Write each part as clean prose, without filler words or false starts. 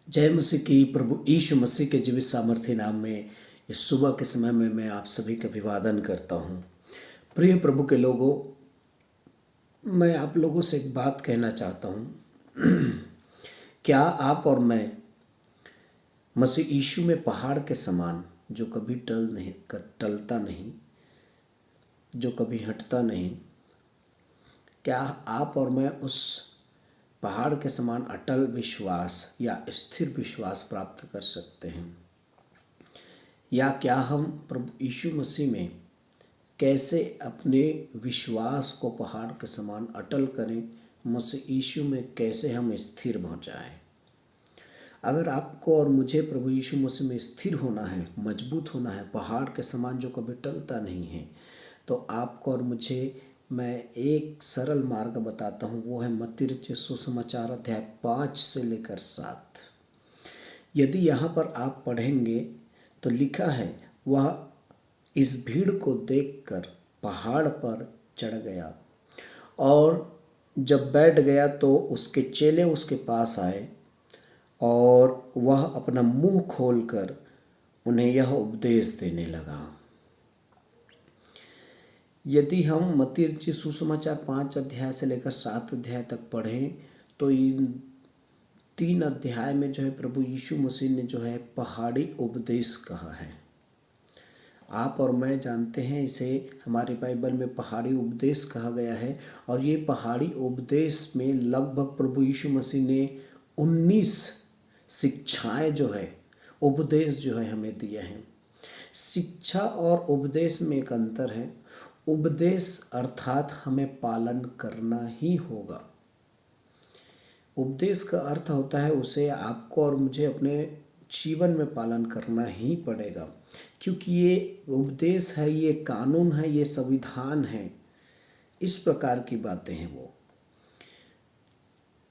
जय मसीह की। प्रभु यीशु मसीह के जीवित सामर्थ्य नाम में इस सुबह के समय में मैं आप सभी का अभिवादन करता हूँ। प्रिय प्रभु के लोगों, मैं आप लोगों से एक बात कहना चाहता हूँ। क्या आप और मैं मसीह यीशु में पहाड़ के समान, जो कभी टलता नहीं, जो कभी हटता नहीं, क्या आप और मैं उस पहाड़ के समान अटल विश्वास या स्थिर विश्वास प्राप्त कर सकते हैं? या क्या हम प्रभु यीशु मसीह में कैसे अपने विश्वास को पहाड़ के समान अटल करें? मसीह यीशु में कैसे हम स्थिर हो जाएं? अगर आपको और मुझे प्रभु यीशु मसीह में स्थिर होना है, मजबूत होना है, पहाड़ के समान जो कभी टलता नहीं है, तो आपको और मुझे मैं एक सरल मार्ग बताता हूँ। वो है मत्ती रचित सुसमाचार अध्याय 5 से लेकर 7। यदि यहाँ पर आप पढ़ेंगे तो लिखा है, वह इस भीड़ को देखकर पहाड़ पर चढ़ गया और जब बैठ गया तो उसके चेले उसके पास आए और वह अपना मुंह खोलकर उन्हें यह उपदेश देने लगा। यदि हम मत्ती रचित सुसमाचार 5 अध्याय से लेकर 7 अध्याय तक पढ़ें तो इन 3 अध्याय में जो है प्रभु यीशु मसीह ने जो है पहाड़ी उपदेश कहा है। आप और मैं जानते हैं, इसे हमारी बाइबल में पहाड़ी उपदेश कहा गया है। और ये पहाड़ी उपदेश में लगभग प्रभु यीशु मसीह ने 19 शिक्षाएं जो है, उपदेश जो है हमें दिए हैं। शिक्षा और उपदेश में एक अंतर है। उपदेश अर्थात हमें पालन करना ही होगा। उपदेश का अर्थ होता है उसे आपको और मुझे अपने जीवन में पालन करना ही पड़ेगा, क्योंकि ये उपदेश है, ये कानून है, ये संविधान है, इस प्रकार की बातें हैं वो।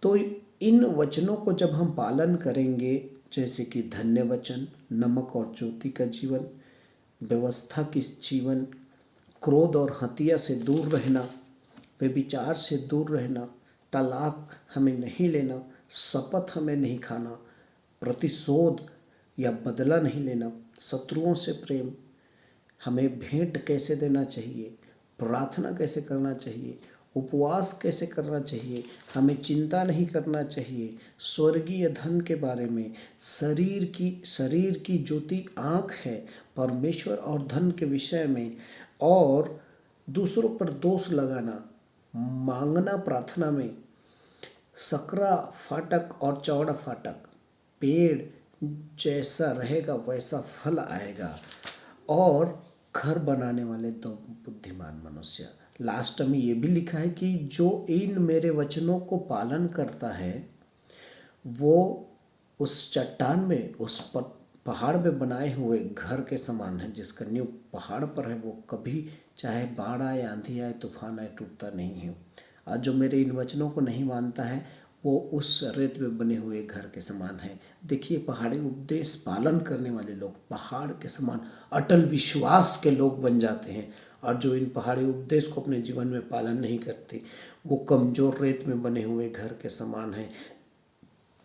तो इन वचनों को जब हम पालन करेंगे, जैसे कि धन्य वचन, नमक और ज्योति का जीवन, व्यवस्था की जीवन, क्रोध और हत्या से दूर रहना, व्यभिचार से दूर रहना, तलाक हमें नहीं लेना, शपथ हमें नहीं खाना, प्रतिशोध या बदला नहीं लेना, शत्रुओं से प्रेम, हमें भेंट कैसे देना चाहिए, प्रार्थना कैसे करना चाहिए, उपवास कैसे करना चाहिए, हमें चिंता नहीं करना चाहिए, स्वर्गीय धन के बारे में, शरीर की ज्योति आँख है, परमेश्वर और धन के विषय में, और दूसरों पर दोष लगाना, मांगना प्रार्थना में, सकरा फाटक और चौड़ा फाटक, पेड़ जैसा रहेगा वैसा फल आएगा, और घर बनाने वाले दो बुद्धिमान मनुष्य। लास्ट में ये भी लिखा है कि जो इन मेरे वचनों को पालन करता है वो उस चट्टान में, उस पहाड़ में बनाए हुए घर के समान है, जिसका नींव पहाड़ पर है, वो कभी चाहे बाढ़ आए, आंधी आए, तूफान आए, टूटता नहीं है। और जो मेरे इन वचनों को नहीं मानता है वो उस रेत में बने हुए घर के समान है। देखिए, पहाड़ी उपदेश पालन करने वाले लोग पहाड़ के समान अटल विश्वास के लोग बन जाते हैं, और जो इन पहाड़ी उपदेश को अपने जीवन में पालन नहीं करते वो कमजोर रेत में बने हुए घर के समान है,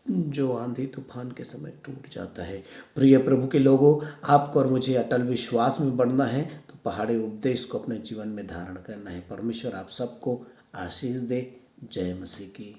जो आंधी तूफान के समय टूट जाता है। प्रिय प्रभु के लोगों, आपको और मुझे अटल विश्वास में बढ़ना है तो पहाड़ी उपदेश को अपने जीवन में धारण करना है। परमेश्वर आप सबको आशीष दे। जय मसीह की।